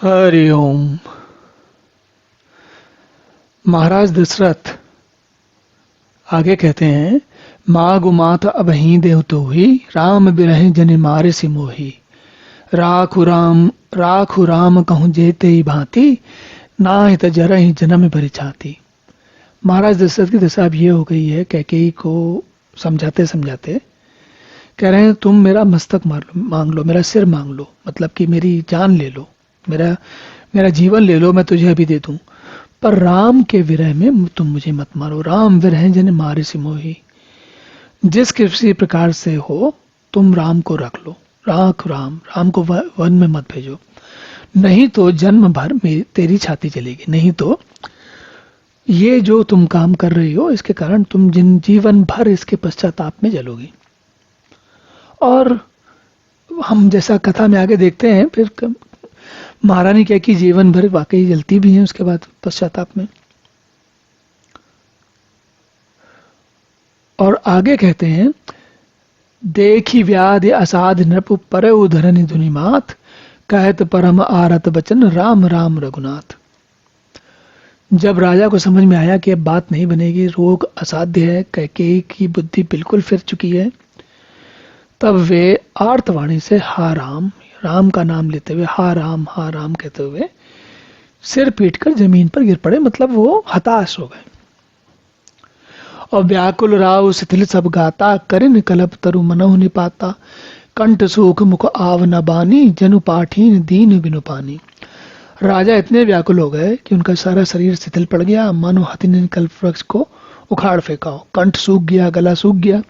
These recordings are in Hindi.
हरि ओम। महाराज दशरथ आगे कहते हैं, मागु माथ अबहीं देवतो ही राम बिरहि जनि मारे सि मोही। राखु राम कहूँ जेते ही भांति नाहि त जरहि जन्म भरि छाती। महाराज दशरथ की दशा अब ये हो गई है, कैकेयी को समझाते समझाते कह रहे हैं, तुम मेरा मस्तक मांग लो, मेरा सिर मांग लो, मतलब कि मेरी जान ले लो, मेरा मेरा जीवन ले लो, मैं तुझे अभी दे दूं, पर राम के विरह में तुम मुझे मत मारो। राम विरह जन मारे सि मोही। जिस किसी प्रकार से हो तुम राम को रख लो, राम को वन में मत भेजो, नहीं तो जन्म भर में तेरी छाती चलेगी। नहीं तो ये जो तुम काम कर रही हो इसके कारण तुम जीवन भर इसके पश्चाताप में जलोगी। और हम जैसा कथा में आगे देखते हैं, फिर महारानी कैकेयी जीवन भर वाकई जलती भी हैं उसके बाद पश्चाताप में। और आगे कहते हैं, देखी व्याधि असाध नृप पर उधरनि धुनि मात कहत परम आरत बचन राम राम रघुनाथ। जब राजा को समझ में आया कि अब बात नहीं बनेगी, रोग असाध्य है, कैकेयी की बुद्धि बिल्कुल फिर चुकी है, तब वे आर्तवाणी से हा राम, राम का नाम लेते हुए हा राम कहते हुए सिर पीट कर जमीन पर गिर पड़े। मतलब वो हताश हो गए। और व्याकुल राव शिथिल सब गाता करिन कलप तरु मनहु निपाता कंठ सूख मुख आव न बानी जनु पाठीन दीन बिनु पानी। राजा इतने व्याकुल हो गए कि उनका सारा शरीर शिथिल पड़ गया, मानो हाथी ने कल्प वृक्ष को उखाड़ फेंका हो। कंठ सूख गया, गला सूख गया,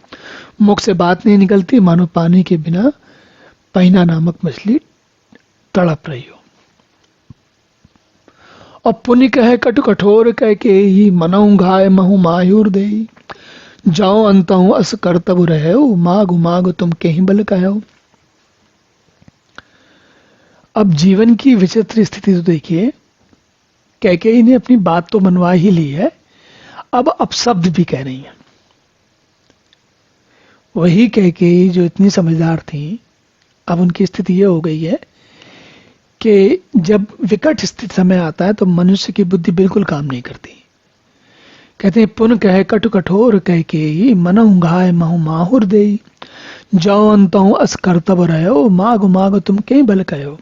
मुख से बात नहीं निकलती, मानो पानी के बिना पहिना नामक मछली तड़प रही हो। और पुनि कहे कटु कठोर कह के ही मनऊ घाय महु मायूर दे जाओ अंतहु अस करतब रहे मागु मागु तुम के ही बल कहो। अब जीवन की विचित्र स्थिति तो देखिए, कैकेयी ने अपनी बात तो मनवा ही ली है, अब अपशब्द भी कह रही है। वही कैकेयी जो इतनी समझदार थी, अब उनकी स्थिति ये हो गई है कि जब विकट स्थिति समय आता है तो मनुष्य की बुद्धि बिल्कुल काम नहीं करती। कहते हैं, पुन कहे कटु कठोर कह के ही मनहु घाय महु माहुर दे जाओ अंतहु अस करतब रहो मागु मागु तुम के बल कहो।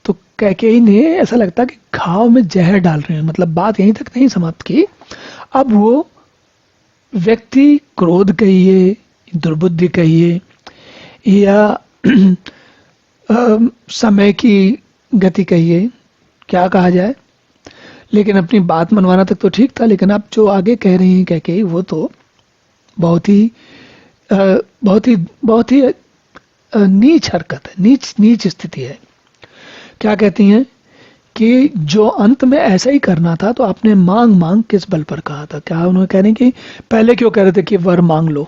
तो कैकेयी ने ऐसा लगता कि घाव में जहर डाल रहे हैं। मतलब बात यहीं तक नहीं समाप्त की, अब वो व्यक्ति क्रोध कहिए, दुर्बुद्धि कहिए, या समय की गति कहिए, क्या कहा जाए, लेकिन अपनी बात मनवाना तक तो ठीक था। लेकिन अब जो आगे कह रही हैं कैकेयी, वो तो बहुत ही नीच हरकत है, नीच स्थिति है। क्या कहती हैं कि जो अंत में ऐसा ही करना था तो आपने मांग मांग किस बल पर कहा था। क्या उन्होंने कह रही कि पहले क्यों कह रहे थे कि वर मांग लो।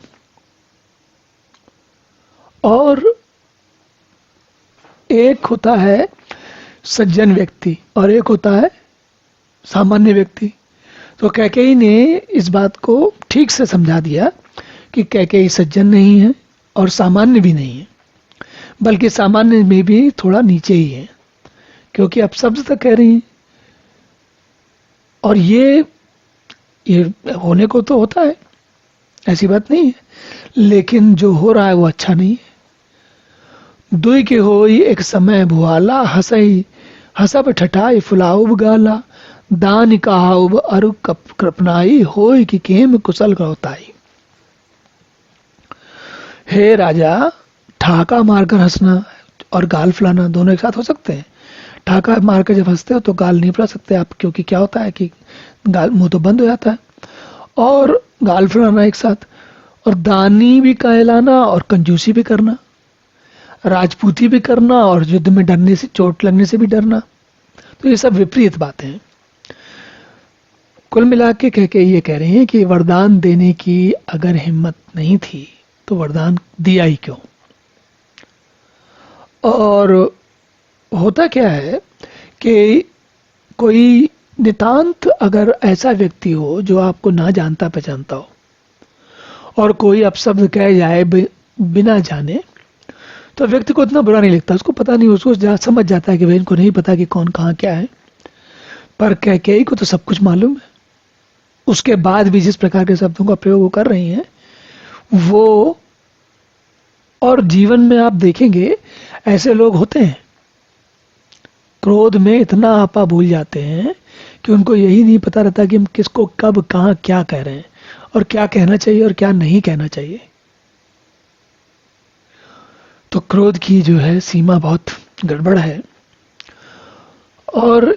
और एक होता है सज्जन व्यक्ति और एक होता है सामान्य व्यक्ति। तो कैकेयी ने इस बात को ठीक से समझा दिया कि कैकेयी सज्जन नहीं है और सामान्य भी नहीं है, बल्कि सामान्य में भी थोड़ा नीचे ही है, क्योंकि अब शब्द तक कह रही हैं। और ये होने को तो होता है, ऐसी बात नहीं है, लेकिन जो हो रहा है वो अच्छा नहीं है। दुई के होई एक समय भुआला हसई हसब ठठाई फुलाउब गाला दान कहाउब अरु कृपनाई होई कि केम कुशल गौताई। हे राजा, ठाका मारकर हंसना और गाल फुलाना दोनों एक साथ हो सकते हैं। ठाका मारकर जब हंसते हो तो गाल नहीं फुला सकते आप, क्योंकि क्या होता है कि गाल मुंह तो बंद हो जाता है। और गाल फुलाना एक साथ, और दानी भी कहलाना और कंजूसी भी करना, राजपूती भी करना और युद्ध में डरने से, चोट लगने से भी डरना, तो ये सब विपरीत बातें हैं। कुल मिला के ये कह रहे हैं कि वरदान देने की अगर हिम्मत नहीं थी तो वरदान दिया ही क्यों। और होता क्या है कि कोई नितांत अगर ऐसा व्यक्ति हो जो आपको ना जानता पहचानता हो और कोई अपशब्द कह जाए बिना जाने, तो व्यक्ति को इतना बुरा नहीं लगता, उसको पता नहीं, उसको समझ जाता है कि भाई इनको नहीं पता कि कौन कहाँ क्या है। पर कैकेयी को तो सब कुछ मालूम है। उसके बाद भी जिस प्रकार के शब्दों का प्रयोग वो कर रही हैं वो, और जीवन में आप देखेंगे ऐसे लोग होते हैं, क्रोध में इतना आपा भूल जाते हैं कि उनको यही नहीं पता रहता कि हम किसको कब कहाँ क्या कह रहे हैं और क्या कहना चाहिए और क्या नहीं कहना चाहिए। तो क्रोध की जो है सीमा बहुत गड़बड़ है। और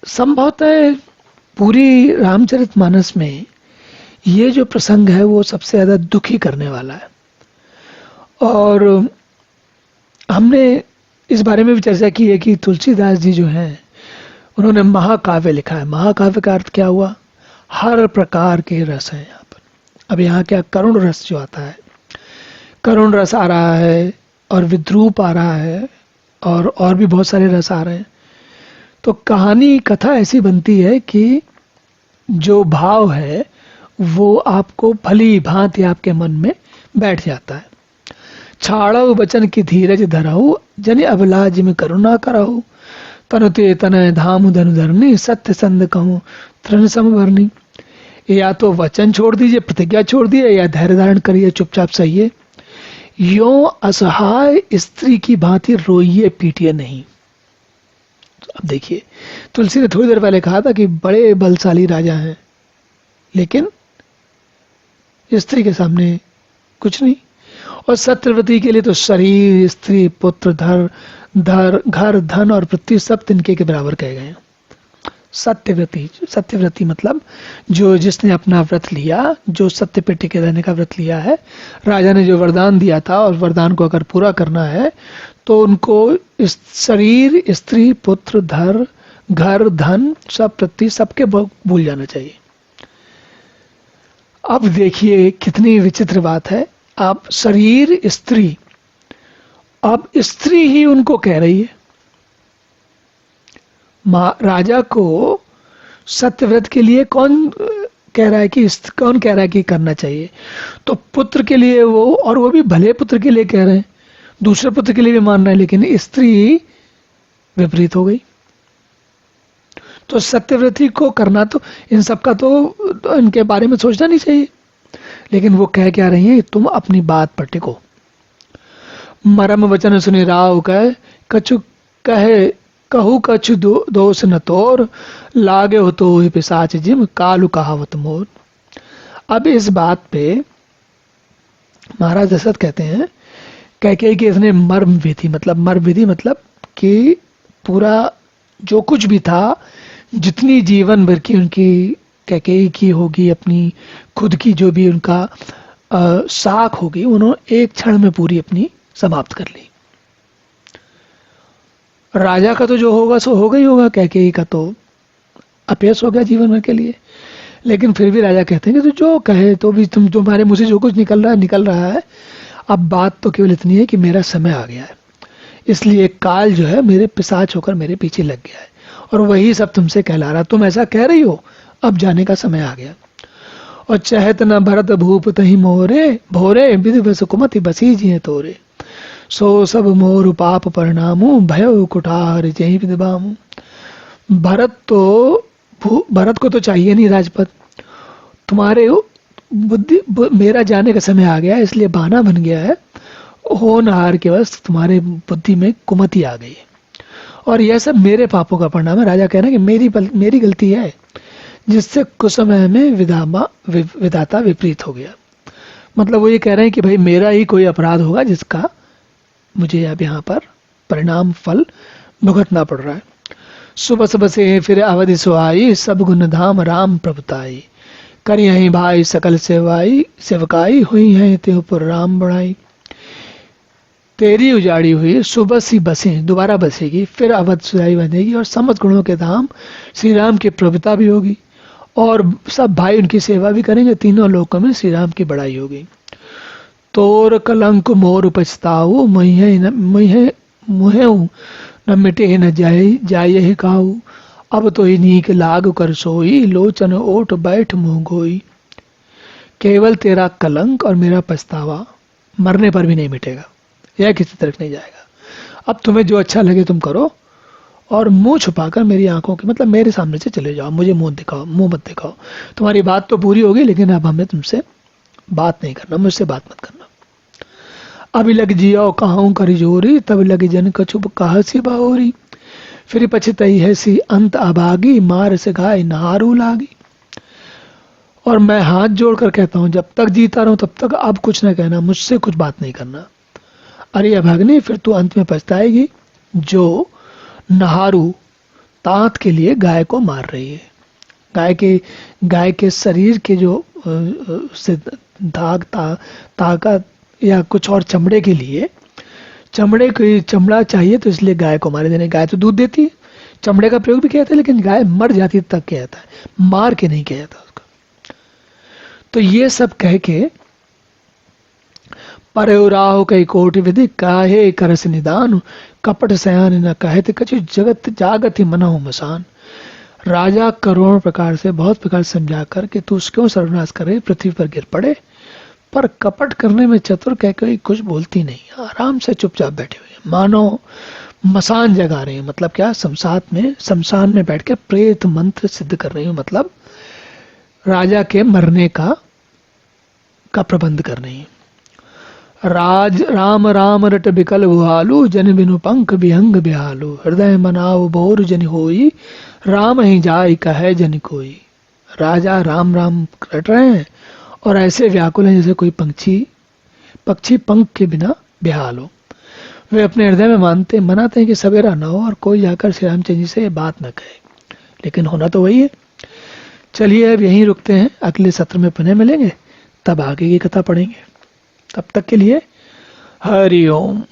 संभवतः पूरी रामचरितमानस में ये जो प्रसंग है वो सबसे ज्यादा दुखी करने वाला है। और हमने इस बारे में भी चर्चा की है कि तुलसीदास जी जो हैं उन्होंने महाकाव्य लिखा है। महाकाव्य का अर्थ क्या हुआ? हर प्रकार के रस हैं यहाँ पर। अब यहाँ क्या करुण रस जो आता है, करुण रस आ रहा है और विद्रूप आ रहा है और भी बहुत सारे रस आ रहे हैं। तो कहानी कथा ऐसी बनती है कि जो भाव है वो आपको भली भांति आपके मन में बैठ जाता है। छाड़ऊ बचन की धीरज धरऊ, जन अबलाज में करुणा करऊ, तनुते तनय धाम धनु धरनी, सत्य संद कहूँ तृण समभरनी। या तो वचन छोड़ दीजिए, प्रतिज्ञा छोड़ दिए, या धैर्य धारण करिए, चुपचाप सहिए। यो असहाय स्त्री की भांति रोइए पीटिए नहीं। अब देखिए, तुलसी ने थोड़ी देर पहले कहा था कि बड़े बलशाली राजा हैं, लेकिन स्त्री के सामने कुछ नहीं। और सत्यव्रती के लिए तो शरीर, स्त्री, पुत्र, घर, धन और पृथ्वी सब तिनके के बराबर कहे गए हैं। सत्यव्रती, सत्यव्रती मतलब जो जिसने अपना व्रत लिया, जो सत्य पे टिके रहने का व्रत लिया है। राजा ने जो वरदान दिया था और वरदान को अगर पूरा करना है तो उनको इस शरीर, स्त्री, पुत्र, घर, धन, सब पृथ्वी सबके भूल जाना चाहिए। अब देखिए कितनी विचित्र बात है। आप शरीर, स्त्री, अब स्त्री ही उनको कह रही है। राजा को सत्यव्रत के लिए कौन कह रहा है कि करना चाहिए? तो पुत्र के लिए वो, और वो भी भले पुत्र के लिए कह रहे हैं, दूसरे पुत्र के लिए भी मान रहे हैं, लेकिन स्त्री विपरीत हो गई। तो सत्यव्रती को करना तो इन सबका तो इनके बारे में सोचना नहीं चाहिए, लेकिन वो कह क्या रही हैं? तुम अपनी बात पर टिको। मरम वचन सुनि राव कछु कहे कहू कछु दोष न तोर, लागे हो तो ही पिशाच जिम कालू कहावत मोर। अब इस बात पे महाराज दशरथ कहते हैं कैकेयी कि इसने मर्म विधि मतलब कि पूरा जो कुछ भी था, जितनी जीवन भर की उनकी कैकेयी की होगी, अपनी खुद की जो भी उनका साख होगी, उन्होंने एक क्षण में पूरी अपनी समाप्त कर ली। राजा का तो जो होगा सो होगा ही होगा, कैकेयी का तो अपयश हो गया जीवन भर के लिए। लेकिन फिर भी राजा कहते हैं कि तो जो कहे तो भी तुम्हारे मुंह से जो कुछ निकल रहा है। अब बात तो केवल इतनी है कि मेरा समय आ गया है, इसलिए काल जो है मेरे पिशाच होकर मेरे पीछे लग गया है और वही सब तुमसे कहला रहा। तुम ऐसा कह रही हो, अब जाने का समय आ गया। और चहत न भरत भूप तही मोरे, भोरे विधि बस कुमति बसी जिये तोरे, सो सब मोर पाप परिणामु, भयो कुठार जही विदबामु। भरत को तो चाहिए नहीं राजपद, तुम्हारे मेरा जाने का समय आ गया, इसलिए बहाना बन गया है। होनहार के बस तुम्हारे बुद्धि में कुमति आ गई है और यह सब मेरे पापों का परिणाम है। राजा कह रहे हैं कि मेरी गलती है, जिससे कुछ समय में विधाता विपरीत हो गया। मतलब वो ये कह रहे हैं कि भाई मेरा ही कोई अपराध होगा जिसका मुझे अब यहाँ पर परिणाम फल भुगतना पड़ रहा है। सुबह सुबह से फिर अवधि सुहाई, सब गुण धाम राम प्रभुताई, कर यही भाई सकल सेवकाई, हुई है त्यों पर राम बढ़ाई। तेरी उजाड़ी हुई सुबह सी बसें दोबारा बसेगी, फिर अवध सुहाई बंधेगी और समस्त गुणों के धाम श्री राम की प्रभुता भी होगी और सब भाई उनकी सेवा भी करेंगे। तीनों लोकों में श्री राम की बड़ाई होगी। तोर कलंक मोर पछताऊ, मुहे न मिटे न जाय ही काऊ, अब तो ही नीक लाग कर सोई, लोचन ओट बैठ मुंह गोई। केवल तेरा कलंक और मेरा पछतावा मरने पर भी नहीं मिटेगा, यह किसी तरफ नहीं जाएगा। अब तुम्हें जो अच्छा लगे तुम करो, और मुंह छुपाकर मेरी आंखों की मतलब मेरे सामने से चले जाओ, मुझे मुंह दिखाओ, मुंह मत दिखाओ। तुम्हारी बात तो पूरी होगी, लेकिन अब हमें तुमसे बात नहीं करना, मुझसे बात मत करना। अभी लग जियो कहाऊं करी जोरी, तब लगी जन कछुब कहा सी बाहोरी। फिर पछतई है सी अंत अभागी, मार से घाय नहारू लागी। और मैं हाथ जोड़कर कहता हूं, जब तक जीता रहूं तब तक अब कुछ ना कहना, मुझसे कुछ बात नहीं करना। अरे अभागनी, फिर तू अंत में पछताएगी जो नहारू तात के लिए गाय को मार रही है। गाय के शरीर के जो से ताकत या कुछ और चमड़े के लिए, चमड़ा चाहिए तो इसलिए गाय को मारे देने। गाय तो दूध देती है, चमड़े का प्रयोग भी किया जाता है, लेकिन गाय मर जाती तक किया जाता है, मार के नहीं किया जाता उसका। तो ये सब कह के परउराहो कई कोटि विधि, काहे करस निदान, कपट सयान न कहत कछु, जगत जागत ही मनहु मसान। राजा करोड़ प्रकार से, बहुत प्रकार समझा कर कि तू क्यों सर्वनाश करे, पृथ्वी पर गिर पड़े, पर कपट करने में चतुर कह के कुछ बोलती नहीं, आराम से चुपचाप बैठे हुए हैं, मानो मसान जगा रहे हैं। मतलब क्या, शमशान में बैठ के प्रेत मंत्र सिद्ध कर रही हूं, मतलब राजा के मरने का प्रबंध कर रही है। राम राम रट बिकल भुहालू, जन बिनु पंख विहंग बिहालू, हृदय मनाव बोर जन होई, राम ही जाय कहे जन कोई। राजा राम राम रट रहे हैं और ऐसे व्याकुल हैं जैसे कोई पक्षी पंख के बिना बेहाल हो। वे अपने हृदय में मनाते हैं कि सवेरा न हो और कोई जाकर श्री रामचंद्र जी से ये बात न कहे, लेकिन होना तो वही है। चलिए अब यहीं रुकते हैं, अगले सत्र में पुनः मिलेंगे, तब आगे की कथा पढ़ेंगे। तब तक के लिए हरि ओम।